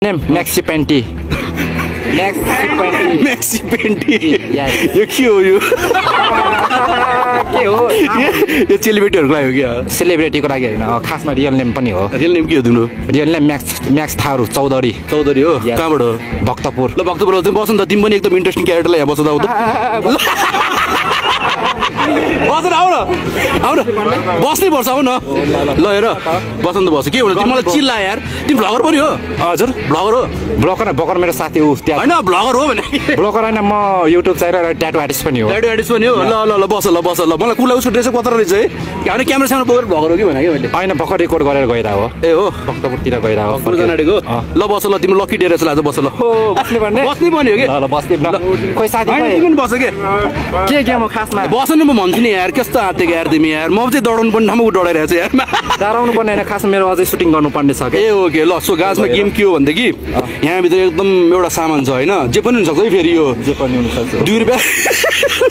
Name Maxi Panty. Maxi Panty. Yes. यो के हो यो? के हो? यो सेलिब्रिटीहरुको लागि हो क्या? सेलिब्रिटीको लागि हैन, खासमा रियल नेम पनि हो। रियल नेम के हो तिम्रो? Real name Max Tharu Chaudhary. Chaudhary हो? Yes. कहाँबाट हो? भक्तपुर। ल भक्तपुर हो, बस न त तिमी पनि एकदम इन्ट्रेस्टिङ क्यारेक्टरलाई यहाँ बस त आउ त। बस न आउ न। आउ न। बस्नै पर्छ आउ न। ल हेर। बस न त बस। के हो तिमी मलाई चिल्ला यार। तिमी भ्लगर पनि हो? हजुर, भ्लगर हो? ब्लकर मेरो साथी हो त्यहाँ। हैन भ्लगर हो भने। ब्लकर हैन म युट्युब च्यानल र ट्याटु आर्टिस्ट पनि हो। ट्याटु आर्टिस्ट पनि हो? ल बस ल। मलाई कुला उसको ड्रेस कता रहेछ है? के क्यामेरा सामने बोकेर भ्लगर हो कि भने के मैले? हैन भर्खर रेकर्ड गरेर गइरा हो। ए हो, भक्तपुरतिर गइरा हो। फुलजन आडेको? ल बस ल तिम्रो लकी डे रहेछ ल बस ल। हो बस्ने भन्ने? बस्नै पर्ने हो कि? ल बस्ने ल। कोही साथी हैन तिमी पनि बस के म खासमा बस्नु नि म भन्छु नि यार कस्तो आँटेको यार तिमी यार म चाहिँ दौडाउनु पर्ने ठाउँमा दौडाइरहेको छु यार डराउनु पर्ने हैन खास मेरो अझै सुटिङ गर्नु पर्ने छ के ए ओके ल सो गाजमा गेम के हो भन्देखि यहाँ भित्र एकदम एउटा सामान छ हैन जे पनि हुन सक्छ है फेरि यो जे पनि हुन सक्छ 2 रुपैयाँ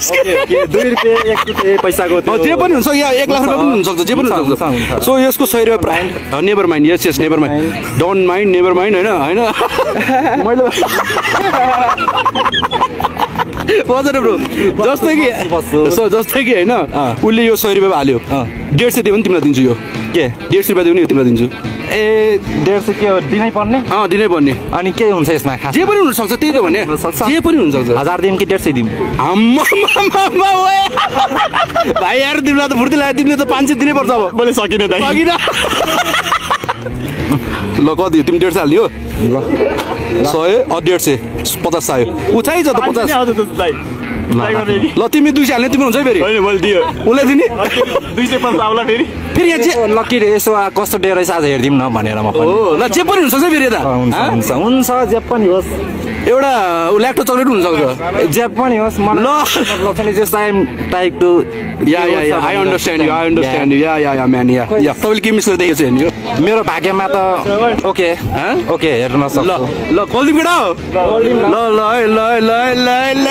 ओके 2 रुपैयाँ 1 रुपैयाँ पैसाको त्यो पनि हुन्छ या 1 लाख रुपैयाँ पनि हुन सक्छ जे पनि हुन सक्छ सो यसको 100 रुपैयाँ price never mind yes never mind don't mind never mind हैन मैले बजार ब्रो जस्तै कि हैन उले यो 100 रुपैयाँ हाल्यो 150 दियो भने तिमीलाई दिन्छु यो के 150 रुपैयाँ दियो भने तिमीलाई दिन्छु ए 150 के हो दिनै पर्ने दिनै पर्ने अनि के हुन्छ यसमा खास जे पनि हुन सक्छ त्यही त भने जे पनि हुन सक्छ 1000 दिम कि 150 दिम आम्मा ओए भाइ यार तिमीलाई त फुर्ती लाग्यो तिमीले त 500 दिनै पर्छ अब मैले सकिने दाइ सकिन ल कति तिमी 150 हाल्दियो ल 100 150 50 आयो उठाइ छ त 50 ल तिमी 200 हाल्ने तिमी हुन्छ फेरि हैन मैले दियो उले दिने 250 आउला फेरि यहाँ जे लकी रे यसो कस्तो डे रहेछ आज हेर्दिम न भनेर म पनि हो ल जे पनि हुन सक्छ फेरि त हुन्छ जे पनि होस् एउटा ल्याक्टो चकलेट हुन सक्छ जे पनि होस् म Lakshmi just I am type to yeah I understand you yeah man yeah तपाईले के मिस गर्दै छ नि मेरो भाग्यमा त ओके ओके हेर्न सक्छ ल कोल्डी केटा हो ल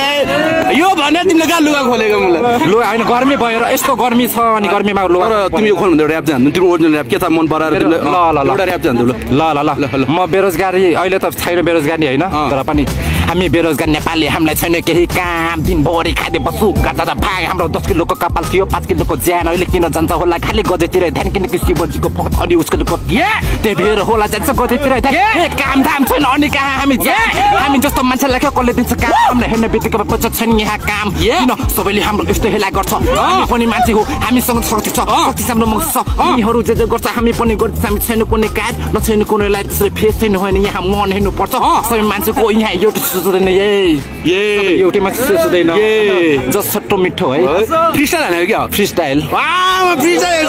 यो भने तिमीले कहाँ लुगा खोलेको मलाई लुगा हैन गर्मी भएर यस्तो गर्मी छ अनि गर्मीमा लुगा तिमी यो खोल्नु भन्दा र्याप जान्नु तिम्रो ओरिजिनल र्याप के छ मन पराएर तिमीले ल एउटा र्याप जान्नु ल म बेरोजगारी अहिले त छैन बेरोजगारी हैन तर पनि हामी बेरोजगार नेपाली हामीलाई छैन केही काम दिनभरि खाँदै बस्छु गर्दा भाग हाम्रो 10 किलोको कपाल थियो 5 किलोको ज्यान अहिले किन जान्छ होला खाली गजेतिर ध्यान किनकि शिवजीको भक्त अनि उसको त्यही भएर होला जान्छ गजेतिर ध्यान काम धाम छैन अनि कहाँ हामी हामी जस्तो मान्छेलाई के कसले दिन्छ काम हामीलाई हेर्ने बित्तिकै बचत छैन यहाँ काम किन सबैले हाम्रो यस्तो हेला गर्छ हामी पनि मान्छे हो हामीसँग शक्ति छ शक्ति हाम्रो मग छ हामीहरू जे जे गर्छ हामी पनि गर्छ हामी छैन कुनै काज नछैन कुनैलाई त्यसरी फेस छैन होइन यहाँ मन हेर्नु पर्छ सबै मान्छेको यहाँ एउटा सुझ्दैन एउटै मान्छे सुझ्दैन जस्ट छट्टो मिठो है फ्रीस्टाइल हानेको क्या फ्रीस्टाइल फ्रीस्टाइल